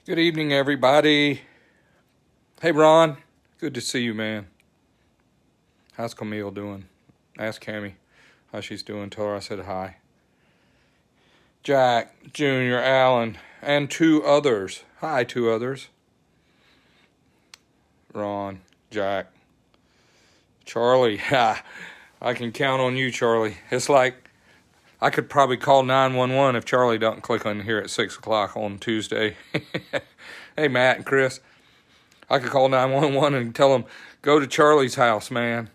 Good evening, everybody. Hey, Ron. Good to see you, man. How's Camille doing? Ask Cammy how she's doing. Tell her I said hi. Jack, Junior, Alan, and two others. Hi, two others. Ron, Jack, Charlie. Ha! I can count on you, Charlie. It's like I could probably call 911 if Charlie doesn't click on here at 6 o'clock on Tuesday. Hey, Matt and Chris. I could call 911 and tell them, go to Charlie's house, man.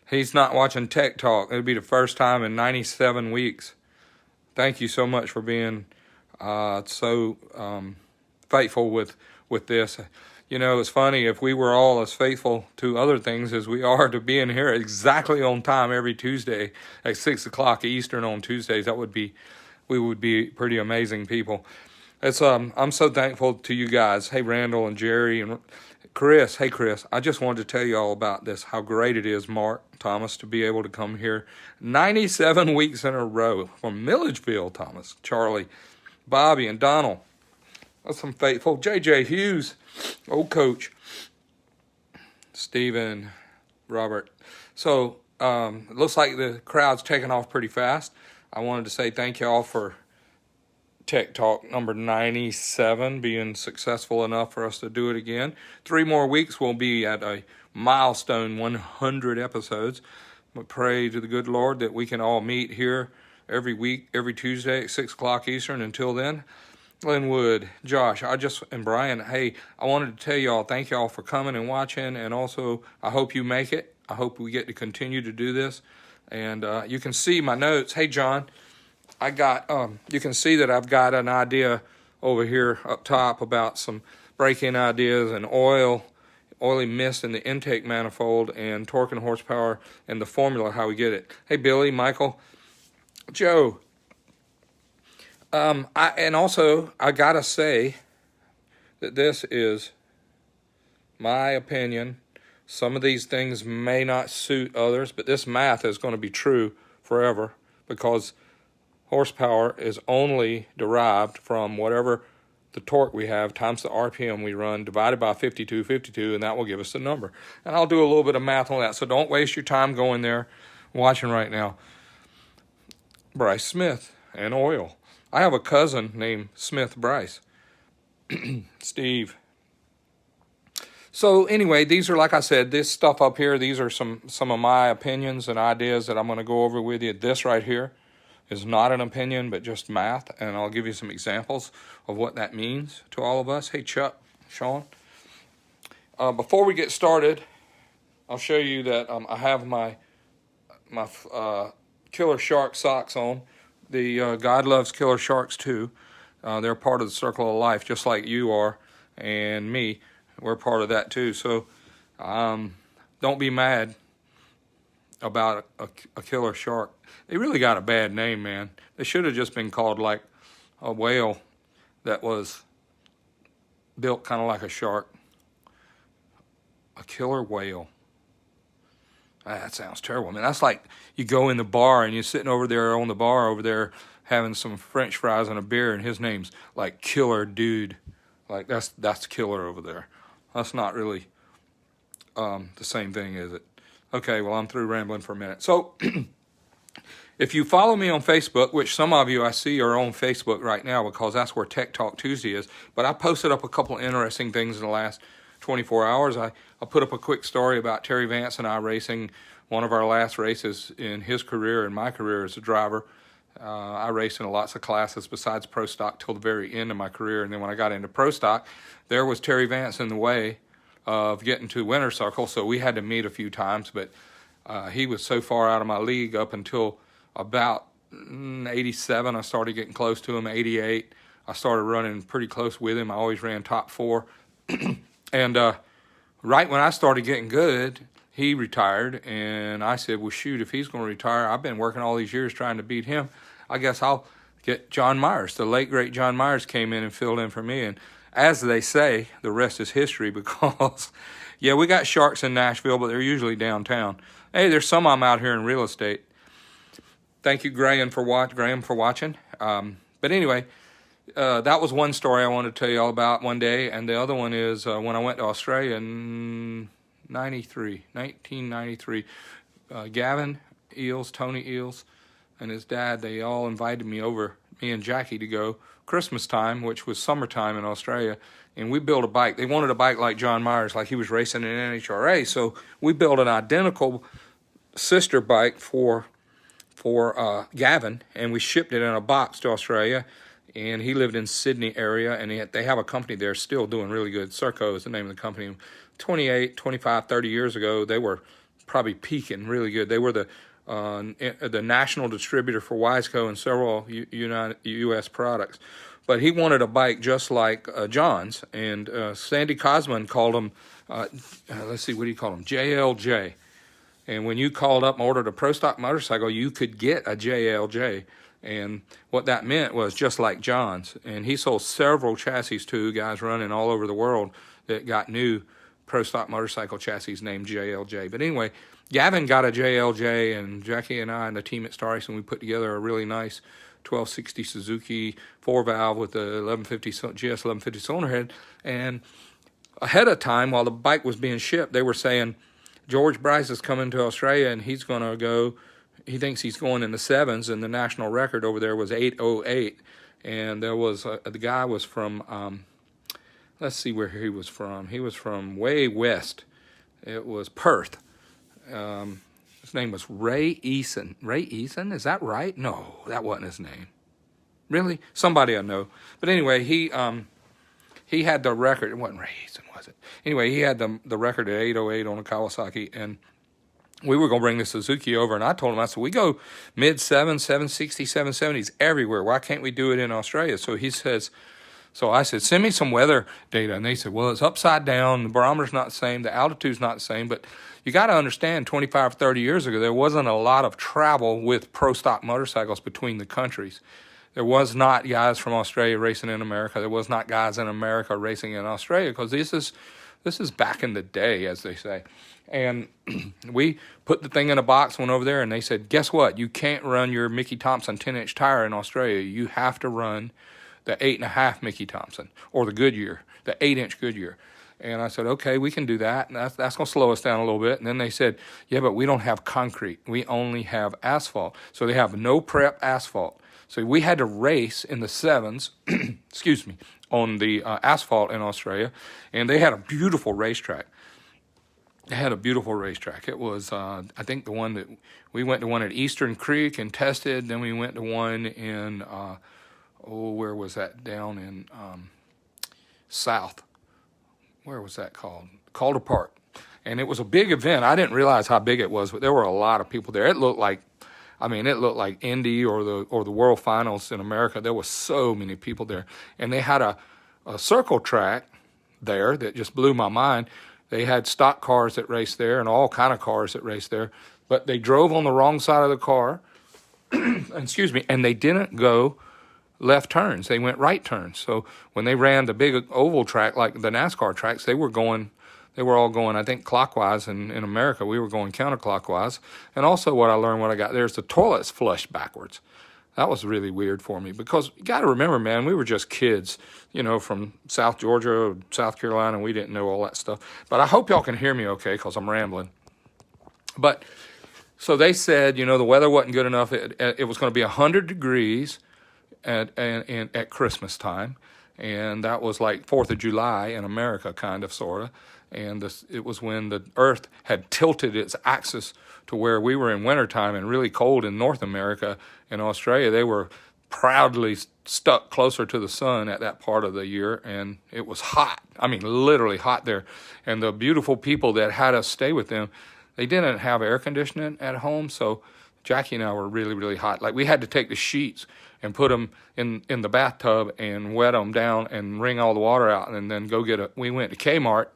He's not watching Tech Talk. It'll be the first time in 97 weeks. Thank you so much for being so faithful with this. You know, it's funny, if we were all as faithful to other things as we are to being here exactly on time every Tuesday at 6 o'clock Eastern on Tuesdays, we would be pretty amazing people. I'm so thankful to you guys. Hey, Randall and Jerry and Chris. Hey, Chris, I just wanted to tell you all about this, how great it is, Mark Thomas, to be able to come here 97 weeks in a row from Milledgeville, Thomas, Charlie, Bobby, and Donald. That's some faithful. J.J. Hughes, old coach, Stephen, Robert. So it looks like the crowd's taking off pretty fast. I wanted to say thank you all for Tech Talk number 97 being successful enough for us to do it again. 3 more weeks we'll be at a milestone 100 episodes. I pray to the good Lord that we can all meet here every week, every Tuesday at 6 o'clock Eastern. Until then, Linwood, Josh, and Brian, hey, I wanted to tell y'all, thank y'all for coming and watching, and also I hope you make it. I hope we get to continue to do this. And you can see my notes. Hey, John, you can see that I've got an idea over here up top about some break-in ideas and oily mist in the intake manifold and torque and horsepower and the formula, how we get it. Hey, Billy, Michael, Joe. I gotta say that this is my opinion. Some of these things may not suit others, but this math is going to be true forever because horsepower is only derived from whatever the torque we have times the RPM we run divided by 52, and that will give us the number. And I'll do a little bit of math on that, so don't waste your time going there watching right now. Bryce Smith and oil. I have a cousin named Smith Bryce. Steve. So anyway, these are, like I said, this stuff up here, these are some of my opinions and ideas that I'm going to go over with you. This right here is not an opinion, but just math, and I'll give you some examples of what that means to all of us. Hey, Chuck, Sean. Before we get started, I'll show you that I have my Killer Shark socks on. The God loves killer sharks too. They're part of the circle of life, just like you are and me. We're part of that too. So don't be mad about a killer shark. They really got a bad name, man. They should have just been called like a whale that was built kind of like a shark. A killer whale. That sounds terrible, man. That's like you go in the bar and you're sitting over there on the bar over there having some French fries and a beer, and his name's like Killer Dude. Like that's killer over there. That's not really the same thing, is it? Okay, well, I'm through rambling for a minute. So if you follow me on Facebook, which some of you I see are on Facebook right now because that's where Tech Talk Tuesday is, but I posted up a couple of interesting things in the last 24 hours. I put up a quick story about Terry Vance and I racing one of our last races in his career and my career as a driver. I raced in lots of classes besides Pro Stock till the very end of my career, and then when I got into Pro Stock, there was Terry Vance in the way of getting to Winter Circle, so we had to meet a few times, but he was so far out of my league up until about 87. I started getting close to him. 88, I started running pretty close with him. I always ran top 4. And right when I started getting good, he retired, and I said, well, shoot, if he's going to retire, I've been working all these years trying to beat him. I guess I'll get John Myers. The late, great John Myers came in and filled in for me, and as they say, the rest is history because, yeah, we got sharks in Nashville, but they're usually downtown. Hey, there's some of them out here in real estate. Thank you, Graham, for watching. But anyway, that was one story I wanted to tell you all about one day, and the other one is when I went to Australia in 1993. Gavin Eels, Tony Eels, and his dad, they all invited me over, me and Jackie, to go Christmas time, which was summertime in Australia, and we built a bike. They wanted a bike like John Myers, like he was racing in NHRA, so we built an identical sister bike for Gavin, and we shipped it in a box to Australia. And he lived in Sydney area, and they have a company there still doing really good. Serco is the name of the company. 28, 25, 30 years ago, they were probably peaking really good. They were the national distributor for Wiseco and several U.S. products. But he wanted a bike just like John's, and Sandy Cosman called him, let's see, what do you call him? JLJ. And when you called up and ordered a Pro Stock motorcycle, you could get a JLJ. And what that meant was just like John's. And he sold several chassis to guys running all over the world that got new Pro Stock motorcycle chassis named JLJ. But anyway, Gavin got a JLJ, and Jackie and I and the team at Star Racing, we put together a really nice 1260 Suzuki 4-valve with the 1150 GS 1150 cylinder head. And ahead of time, while the bike was being shipped, they were saying, George Bryce is coming to Australia, and he's going to go. He thinks he's going in the 7s, and the national record over there was 8:08. And there was the guy was from, let's see where he was from. He was from way west. It was Perth. His name was Ray Eason. Ray Eason, is that right? No, that wasn't his name. Really? Somebody I know. But anyway, he had the record. It wasn't Ray Eason, was it? Anyway, he had the record at 8:08 on a Kawasaki, and we were going to bring the Suzuki over, and I told him, I said, we go mid-7s, 760, 770s everywhere. Why can't we do it in Australia? So he says, so I said, send me some weather data. And they said, well, it's upside down. The barometer's not the same. The altitude's not the same. But you got to understand, 25, 30 years ago, there wasn't a lot of travel with Pro Stock motorcycles between the countries. There was not guys from Australia racing in America. There was not guys in America racing in Australia, because this is back in the day, as they say. And we put the thing in a box, went over there, and they said, guess what? You can't run your Mickey Thompson 10-inch tire in Australia. You have to run the 8.5 Mickey Thompson, or the Goodyear, the 8-inch Goodyear. And I said, okay, we can do that. And that's going to slow us down a little bit. And then they said, yeah, but we don't have concrete. We only have asphalt. So they have no prep asphalt. So we had to race in the 7s, excuse me, on the asphalt in Australia. And they had a beautiful racetrack. It was, I think, the one that we went to one at Eastern Creek and tested. Then we went to one in, where was that? Down in South. Where was that called? Calder Park. And it was a big event. I didn't realize how big it was, but there were a lot of people there. It looked like Indy or the World Finals in America. There were so many people there. And they had a circle track there that just blew my mind. They had stock cars that raced there and all kind of cars that raced there, but they drove on the wrong side of the car, excuse me, and they didn't go left turns. They went right turns. So when they ran the big oval track, like the NASCAR tracks, they were all going, I think, clockwise. And in America, we were going counterclockwise. And also what I learned when I got there is the toilets flushed backwards. That was really weird for me, because you got to remember, man, we were just kids, from South Georgia, South Carolina, and we didn't know all that stuff. But I hope y'all can hear me okay, because I'm rambling. But so they said, the weather wasn't good enough. It was going to be 100 degrees at Christmas time, and that was like 4th of July in America, kind of, sort of. And it was when the Earth had tilted its axis to where we were in wintertime and really cold in North America. In Australia, they were proudly stuck closer to the sun at that part of the year, and it was hot. I mean, literally hot there. And the beautiful people that had us stay with them, they didn't have air conditioning at home, so Jackie and I were really, really hot. Like, we had to take the sheets and put them in the bathtub and wet them down and wring all the water out, and then we went to Kmart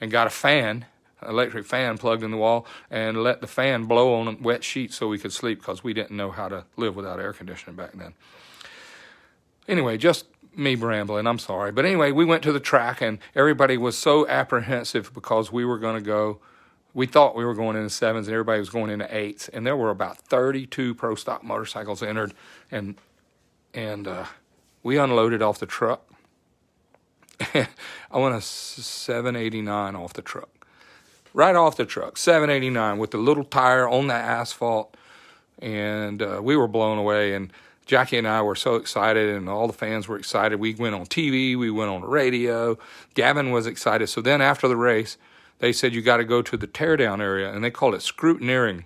and got a fan, an electric fan plugged in the wall, and let the fan blow on wet sheets so we could sleep, because we didn't know how to live without air conditioning back then. Anyway, just me rambling, I'm sorry. But anyway, we went to the track, and everybody was so apprehensive because we were going to go. We thought we were going into 7s, and everybody was going into 8s. And there were about 32 Pro Stock motorcycles entered, and we unloaded off the truck. I went a 789 off the truck. Right off the truck, 789 with the little tire on the asphalt. And we were blown away. And Jackie and I were so excited, and all the fans were excited. We went on TV, we went on the radio. Gavin was excited. So then after the race, they said you got to go to the teardown area, and they called it scrutineering.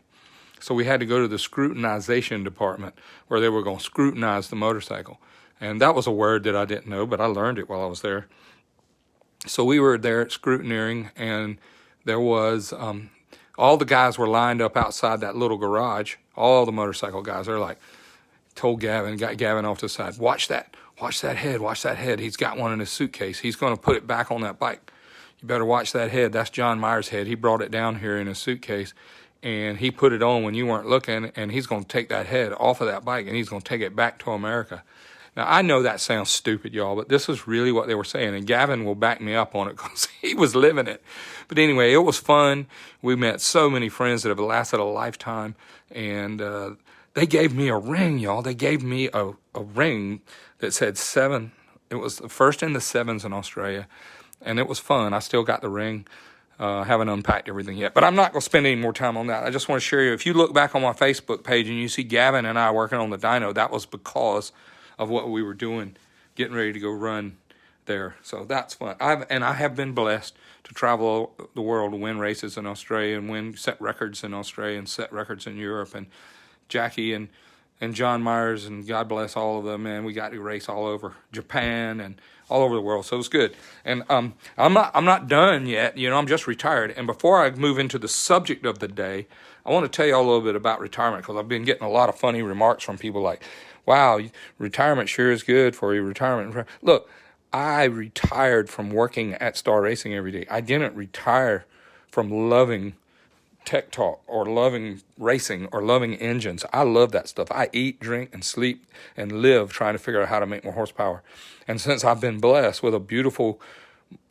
So we had to go to the scrutinization department where they were going to scrutinize the motorcycle. And that was a word that I didn't know, but I learned it while I was there. So we were there at scrutineering, and there was all the guys were lined up outside that little garage. All the motorcycle guys, they're like, told Gavin, got Gavin off to the side, watch that head. He's got one in his suitcase. He's going to put it back on that bike. You better watch that head. That's John Meyer's head. He brought it down here in his suitcase, and he put it on when you weren't looking, and he's going to take that head off of that bike, and he's going to take it back to America. Now, I know that sounds stupid, y'all, but this is really what they were saying, and Gavin will back me up on it because he was living it. But anyway, it was fun. We met so many friends that have lasted a lifetime, and they gave me a ring, y'all. They gave me a ring that said 7. It was the first in the 7s in Australia, and it was fun. I still got the ring. Haven't unpacked everything yet, but I'm not going to spend any more time on that. I just want to share you. If you look back on my Facebook page and you see Gavin and I working on the dyno, that was because of what we were doing, getting ready to go run there. So that's fun. I have been blessed to travel the world to win races in Australia and set records in Australia and set records in Europe. And Jackie and John Myers, and God bless all of them, man, we got to race all over Japan and all over the world. So it was good. And I'm not done yet. I'm just retired. And before I move into the subject of the day, I want to tell you all a little bit about retirement, because I've been getting a lot of funny remarks from people like, wow, retirement sure is good for you. Retirement. Look, I retired from working at Star Racing every day. I didn't retire from loving tech talk or loving racing or loving engines. I love that stuff. I eat, drink, and sleep and live trying to figure out how to make more horsepower. And since I've been blessed with a beautiful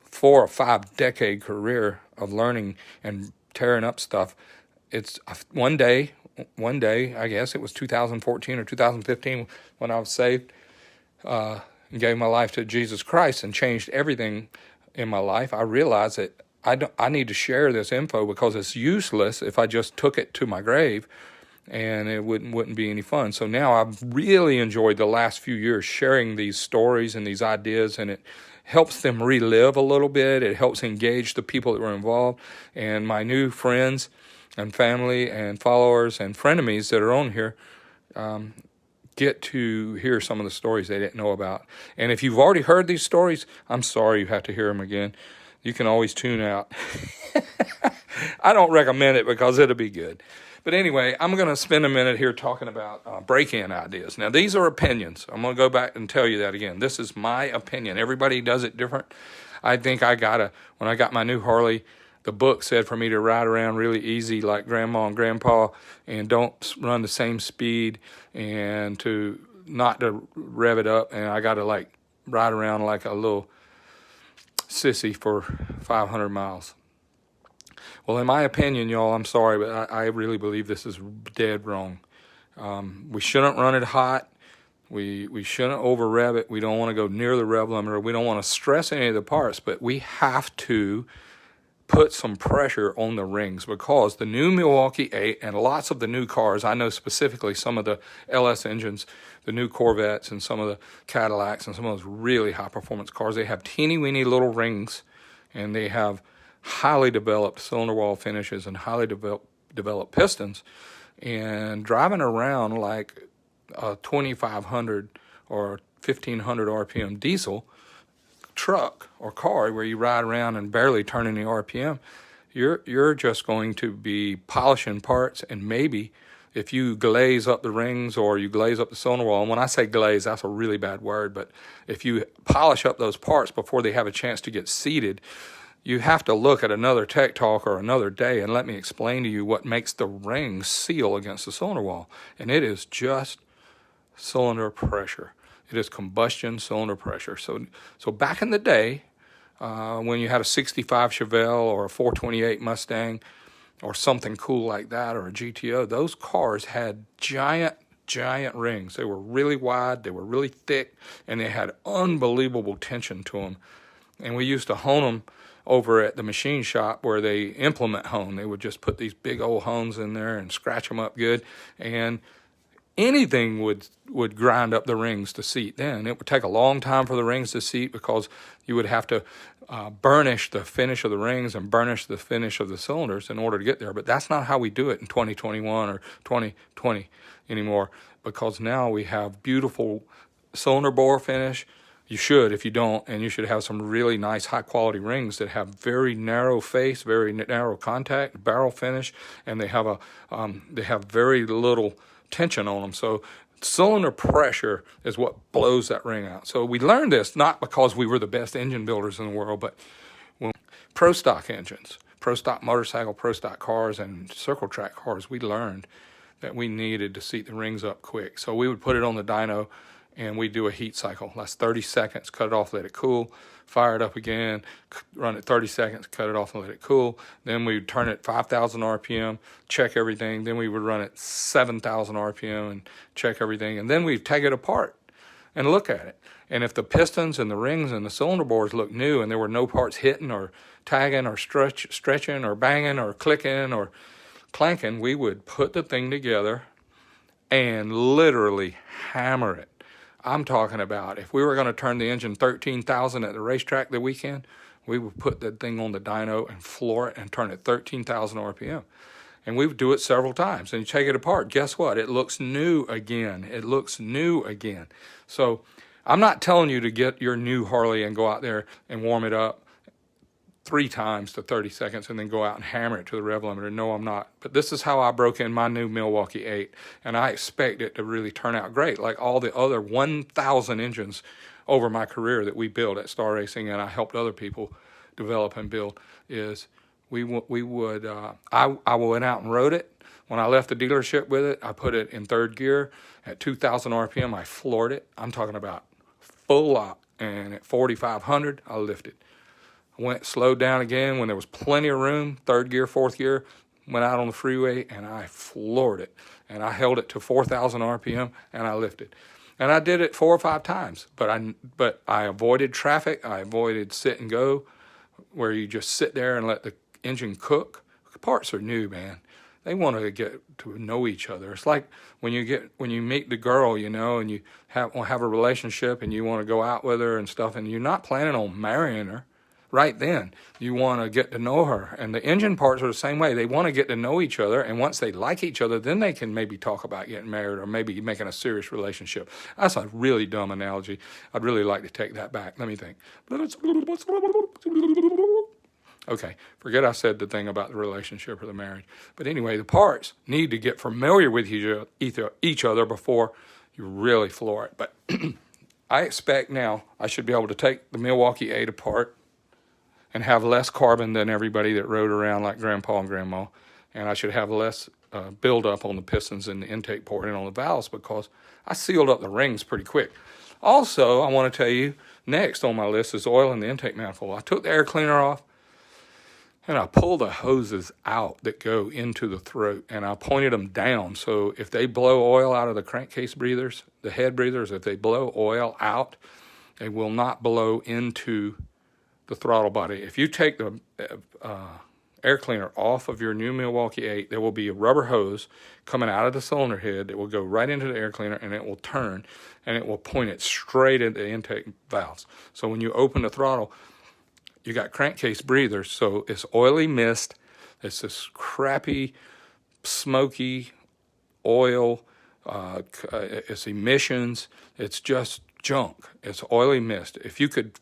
4 or 5 decade career of learning and tearing up stuff, it's one day, I guess it was 2014 or 2015 when I was saved, and gave my life to Jesus Christ and changed everything in my life. I realized that I need to share this info because it's useless if I just took it to my grave, and it wouldn't be any fun. So now I've really enjoyed the last few years sharing these stories and these ideas, and it helps them relive a little bit. It helps engage the people that were involved, and my new friends and family and followers and frenemies that are on here get to hear some of the stories they didn't know about. And if you've already heard these stories, I'm sorry you have to hear them again. You can always tune out. I don't recommend it because it'll be good. But anyway, I'm going to spend a minute here talking about break-in ideas. Now, these are opinions. I'm going to go back and tell you that again. This is my opinion. Everybody does it different. I think when I got my new Harley, the book said for me to ride around really easy like Grandma and Grandpa, and don't run the same speed, and not to rev it up. And I got to ride around like a little sissy for 500 miles. Well, in my opinion, y'all, I'm sorry, but I really believe this is dead wrong. We shouldn't run it hot. We shouldn't over rev it. We don't want to go near the rev limiter. We don't want to stress any of the parts, but we have to put some pressure on the rings, because the new Milwaukee 8 and lots of the new cars, I know specifically some of the LS engines, the new Corvettes and some of the Cadillacs and some of those really high performance cars, they have teeny weeny little rings, and they have highly developed cylinder wall finishes and highly developed pistons. And driving around like a 2,500 or 1,500 RPM diesel truck or car where you ride around and barely turn any RPM, you're just going to be polishing parts, and maybe if you glaze up the rings or you glaze up the cylinder wall, and when I say glaze, that's a really bad word, but if you polish up those parts before they have a chance to get seated, you have to look at another tech talk or another day and let me explain to you what makes the rings seal against the cylinder wall, and it is just cylinder pressure. It is combustion cylinder pressure. So back in the day, when you had a 65 Chevelle or a 428 Mustang or something cool like that, or a GTO, those cars had giant giant rings. They were really wide, they were really thick, and they had unbelievable tension to them. And we used to hone them over at the machine shop where they implement hone. They would just put these big old hones in there and scratch them up good. And anything would grind up the rings to seat then. It would take a long time for the rings to seat because you would have to burnish the finish of the rings and burnish the finish of the cylinders in order to get there. But that's not how we do it in 2021 or 2020 anymore, because now we have beautiful cylinder bore finish. You should, if you don't, and you should have some really nice high-quality rings that have very narrow face, very narrow contact, barrel finish, and they have very little tension on them. So cylinder pressure is what blows that ring out. So we learned this not because we were the best engine builders in the world, but when pro stock engines, pro stock motorcycle, pro stock cars, and circle track cars, we learned that we needed to seat the rings up quick. So we would put it on the dyno, and we do a heat cycle. That's 30 seconds, cut it off, let it cool, fire it up again, run it 30 seconds, cut it off and let it cool. Then we would turn it 5,000 RPM, check everything. Then we would run it 7,000 RPM and check everything. And then we'd take it apart and look at it. And if the pistons and the rings and the cylinder bores looked new and there were no parts hitting or tagging or stretching or banging or clicking or clanking, we would put the thing together and literally hammer it. I'm talking about if we were going to turn the engine 13,000 at the racetrack the weekend, we would put that thing on the dyno and floor it and turn it 13,000 RPM. And we would do it several times. And you take it apart, guess what? It looks new again. It looks new again. So I'm not telling you to get your new Harley and go out there and warm it up 3 times to 30 seconds and then go out and hammer it to the rev limiter. No, I'm not. But this is how I broke in my new Milwaukee 8, and I expect it to really turn out great, like all the other 1,000 engines over my career that we built at Star Racing, and I helped other people develop and build, is I went out and rode it. When I left the dealership with it, I put it in third gear. At 2,000 RPM, I floored it. I'm talking about full lock. And at 4,500, I lifted. Went slowed down again when there was plenty of room, third gear, fourth gear, went out on the freeway, and I floored it. And I held it to 4,000 RPM, and I lifted. And I did it 4 or 5 times, but I avoided traffic. I avoided sit and go, where you just sit there and let the engine cook. The parts are new, man. They want to get to know each other. It's like when you meet the girl, you know, and you have a relationship, and you want to go out with her and stuff, and you're not planning on marrying her. Right then, you want to get to know her. And the engine parts are the same way. They want to get to know each other, and once they like each other, then they can maybe talk about getting married or maybe making a serious relationship. That's a really dumb analogy. I'd really like to take that back. Let me think. Okay, forget I said the thing about the relationship or the marriage. But anyway, the parts need to get familiar with each other before you really floor it. But I expect now I should be able to take the Milwaukee 8 apart and have less carbon than everybody that rode around like Grandpa and Grandma. And I should have less buildup on the pistons and the intake port and on the valves, because I sealed up the rings pretty quick. Also, I want to tell you, next on my list is oil in the intake manifold. I took the air cleaner off, and I pulled the hoses out that go into the throat, and I pointed them down. So if they blow oil out of the crankcase breathers, the head breathers, if they blow oil out, they will not blow into the throttle body. If you take the air cleaner off of your new Milwaukee 8, there will be a rubber hose coming out of the cylinder head that will go right into the air cleaner, and it will turn, and it will point it straight into the intake valves. So when you open the throttle, you got crankcase breathers, so it's oily mist. It's this crappy, smoky oil. It's emissions. It's just junk. It's oily mist. If you could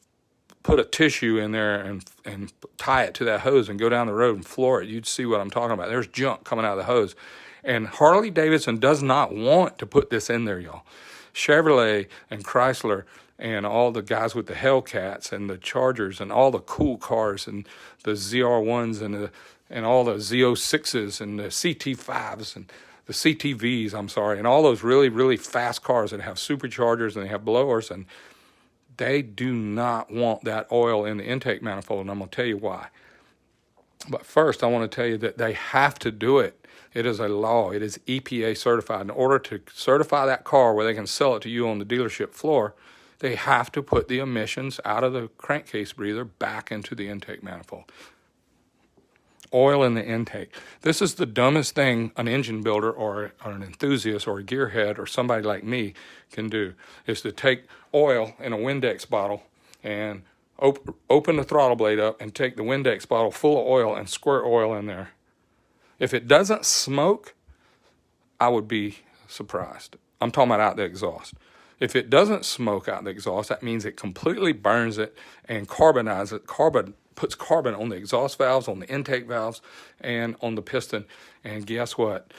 put a tissue in there and tie it to that hose and go down the road and floor it, you'd see what I'm talking about. There's junk coming out of the hose. And Harley Davidson does not want to put this in there, y'all. Chevrolet and Chrysler and all the guys with the Hellcats and the Chargers and all the cool cars and the ZR1s and all the Z06s and the CT5s and the CTVs, and all those really, really fast cars that have superchargers and they have blowers, and they do not want that oil in the intake manifold, and I'm going to tell you why. But first, I want to tell you that they have to do it. It is a law. It is EPA certified. In order to certify that car where they can sell it to you on the dealership floor, they have to put the emissions out of the crankcase breather back into the intake manifold. Oil in the intake. This is the dumbest thing an engine builder or an enthusiast or a gearhead or somebody like me can do, is to take oil in a Windex bottle and open the throttle blade up and take the Windex bottle full of oil and squirt oil in there. If it doesn't smoke, I would be surprised. I'm talking about out the exhaust. If it doesn't smoke out the exhaust, that means it completely burns it and carbonizes it. Puts carbon on the exhaust valves, on the intake valves, and on the piston. And guess what?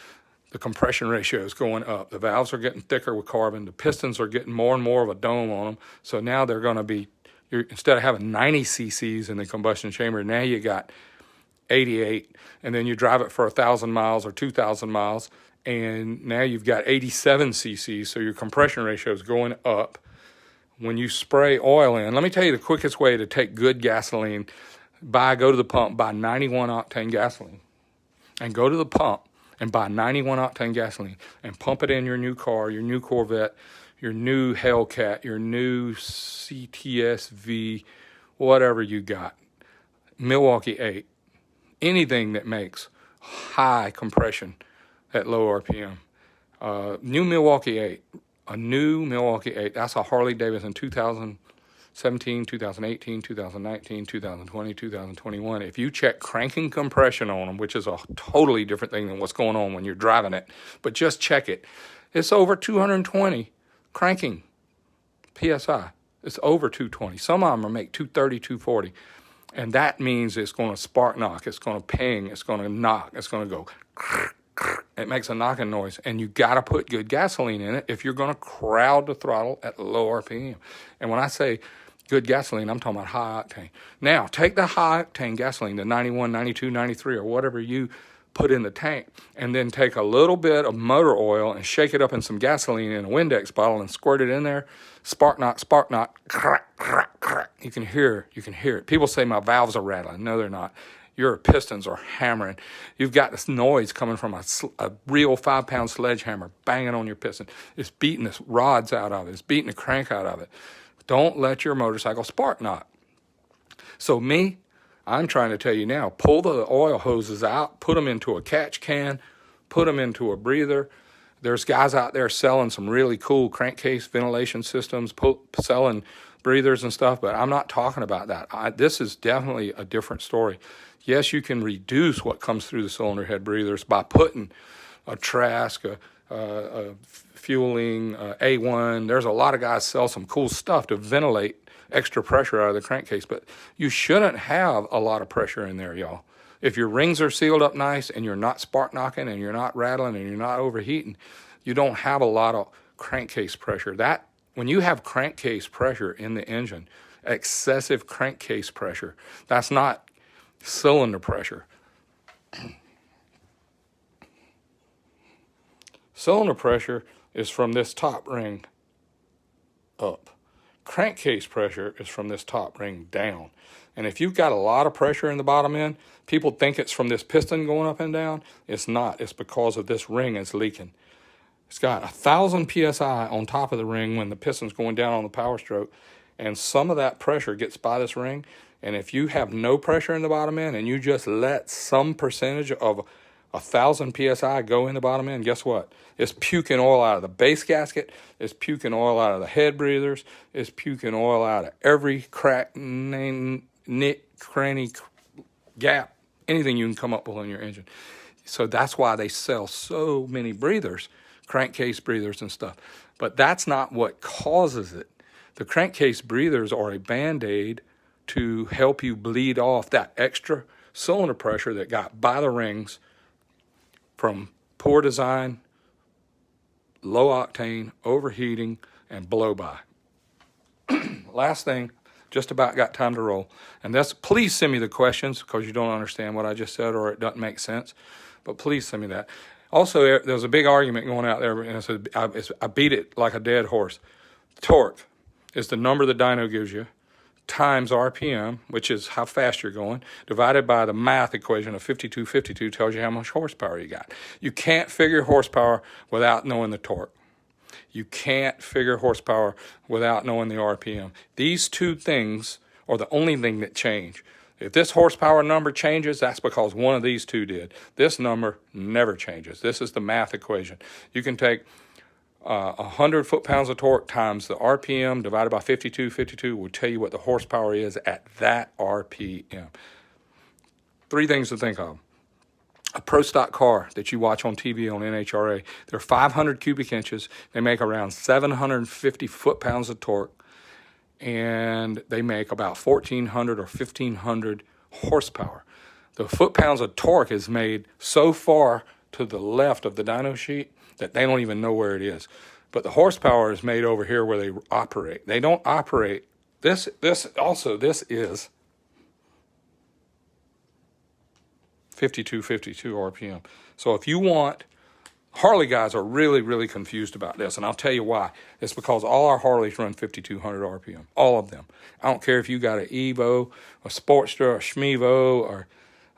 The compression ratio is going up. The valves are getting thicker with carbon. The pistons are getting more and more of a dome on them. So now they're going to be, instead of having 90 cc's in the combustion chamber, now you got 88. And then you drive it for 1,000 miles or 2,000 miles, and now you've got 87 cc's. So your compression ratio is going up. When you spray oil in, let me tell you the quickest way to take good gasoline. Go to the pump, buy 91 octane gasoline, and go to the pump and buy 91 octane gasoline and pump it in your new car, your new Corvette, your new Hellcat, your new CTSV, whatever you got, Milwaukee 8, anything that makes high compression at low RPM. New Milwaukee 8. A new Milwaukee 8, that's a Harley Davidson 2017, 2018, 2019, 2020, 2021. If you check cranking compression on them, which is a totally different thing than what's going on when you're driving it, but just check it. It's over 220 cranking PSI. It's over 220. Some of them are make 230, 240. And that means it's going to spark knock. It's going to ping. It's going to knock. It's going to go. It makes a knocking noise, and you got to put good gasoline in it if you're going to crowd the throttle at low RPM. And when I say good gasoline, I'm talking about high octane. Now, take the high octane gasoline, the 91, 92, 93, or whatever you put in the tank, and then take a little bit of motor oil and shake it up in some gasoline in a Windex bottle and squirt it in there. Spark knock, crack, crack, crack. You can hear it. People say my valves are rattling. No, they're not. Your pistons are hammering. You've got this noise coming from a real 5-pound sledgehammer banging on your piston. It's beating the rods out of it. It's beating the crank out of it. Don't let your motorcycle spark knock. So I'm trying to tell you now, pull the oil hoses out, put them into a catch can, put them into a breather. There's guys out there selling some really cool crankcase ventilation systems, selling breathers and stuff, but I'm not talking about that. This is definitely a different story. Yes, you can reduce what comes through the cylinder head breathers by putting a Trask, a fueling, A1. There's a lot of guys sell some cool stuff to ventilate extra pressure out of the crankcase, but you shouldn't have a lot of pressure in there, y'all. If your rings are sealed up nice and you're not spark knocking and you're not rattling and you're not overheating, you don't have a lot of crankcase pressure. When you have crankcase pressure in the engine, excessive crankcase pressure, that's not cylinder pressure. Cylinder pressure is from this top ring up. Crankcase pressure is from this top ring down. And if you've got a lot of pressure in the bottom end, people think it's from this piston going up and down. It's not. It's because of this ring is leaking. It's got 1,000 PSI on top of the ring when the piston's going down on the power stroke, and some of that pressure gets by this ring. And if you have no pressure in the bottom end and you just let some percentage of 1,000 PSI go in the bottom end, guess what? It's puking oil out of the base gasket. It's puking oil out of the head breathers. It's puking oil out of every crack, nick, cranny, gap, anything you can come up with on your engine. So that's why they sell so many breathers, crankcase breathers and stuff. But that's not what causes it. The crankcase breathers are a Band-Aid to help you bleed off that extra cylinder pressure that got by the rings from poor design, low octane, overheating, and blow by. Last thing, just about got time to roll. And please send me the questions because you don't understand what I just said or it doesn't make sense. But please send me that. Also, there's a big argument going out there, and I beat it like a dead horse. Torque is the number the dyno gives you. times RPM, which is how fast you're going, divided by the math equation of 5252 tells you how much horsepower you got. You can't figure horsepower without knowing the torque. You can't figure horsepower without knowing the RPM. These two things are the only thing that change. If this horsepower number changes, that's because one of these two did. This number never changes. This is the math equation. You can take 100 foot-pounds of torque times the RPM divided by 5252 will tell you what the horsepower is at that RPM. Three things to think of. A pro stock car that you watch on TV on NHRA, they're 500 cubic inches. They make around 750 foot-pounds of torque, and they make about 1,400 or 1,500 horsepower. The foot-pounds of torque is made so far to the left of the dyno sheet that they don't even know where it is. But the horsepower is made over here where they operate. They don't operate. This is 5252 RPM. So if you want, Harley guys are really, really confused about this, and I'll tell you why. It's because all our Harleys run 5,200 RPM, all of them. I don't care if you got an Evo, a Sportster, a Schmevo, or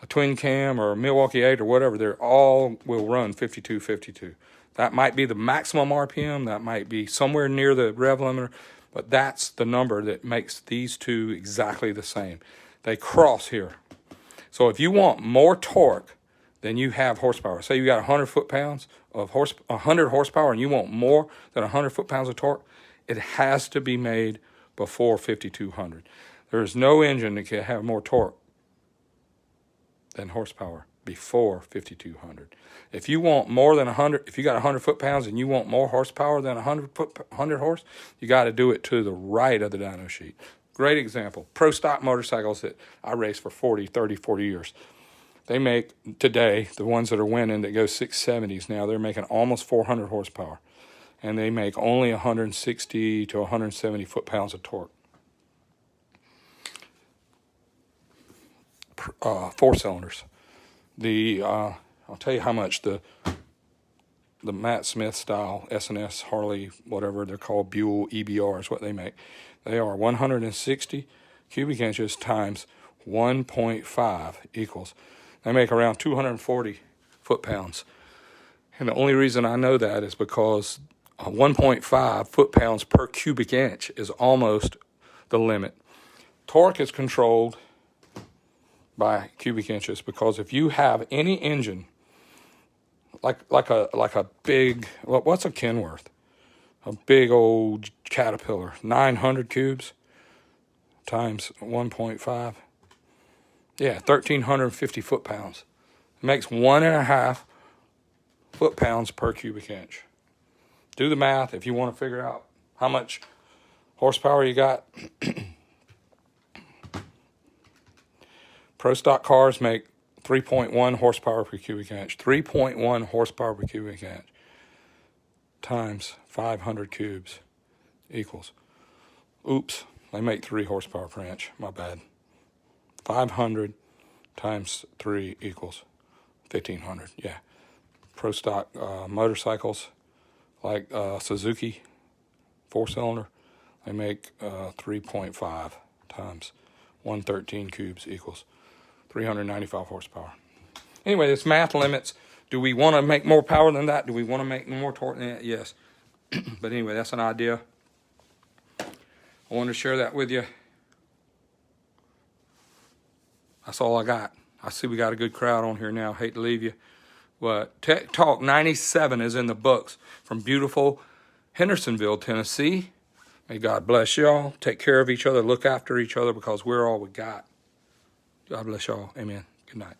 a Twin Cam, or a Milwaukee 8, or whatever. They all will run 5252. That might be the maximum RPM. That might be somewhere near the rev limiter, but that's the number that makes these two exactly the same. They cross here. So if you want more torque than you have horsepower, say you got 100 foot-pounds of 100 horsepower, and you want more than 100 foot-pounds of torque, it has to be made before 5,200. There is no engine that can have more torque than horsepower before 5,200. If you want more than 100, if you got 100 foot-pounds and you want more horsepower than 100 horse, you got to do it to the right of the dyno sheet. Great example. Pro stock motorcycles that I raced for 40 years. They make today, the ones that are winning that go 670s now, they're making almost 400 horsepower. And they make only 160 to 170 foot-pounds of torque. Four cylinders. I'll tell you how much the Matt Smith style S&S Harley, whatever they're called, Buell EBR is what they make. They are 160 cubic inches times 1.5 equals. They make around 240 foot-pounds. And the only reason I know that is because 1.5 foot-pounds per cubic inch is almost the limit. Torque is controlled by cubic inches because if you have any engine like a big, what's a Kenworth? A big old Caterpillar, 900 cubes times 1.5. Yeah, 1,350 foot-pounds. It makes 1.5 foot-pounds per cubic inch. Do the math if you want to figure out how much horsepower you got. Pro stock cars make 3.1 horsepower per cubic inch. 3.1 horsepower per cubic inch times 500 cubes equals. Oops, they make 3 horsepower per inch. My bad. 500 times 3 equals 1,500. Yeah. Pro stock motorcycles like Suzuki 4-cylinder, they make 3.5 times 113 cubes equals 395 horsepower. Anyway, this math limits. Do we want to make more power than that? Do we want to make more torque than that? Yes. But anyway, that's an idea. I wanted to share that with you. That's all I got. I see we got a good crowd on here now. Hate to leave you. But Tech Talk 97 is in the books from beautiful Hendersonville, Tennessee. May God bless y'all. Take care of each other. Look after each other because we're all we got. God bless y'all. Amen. Good night.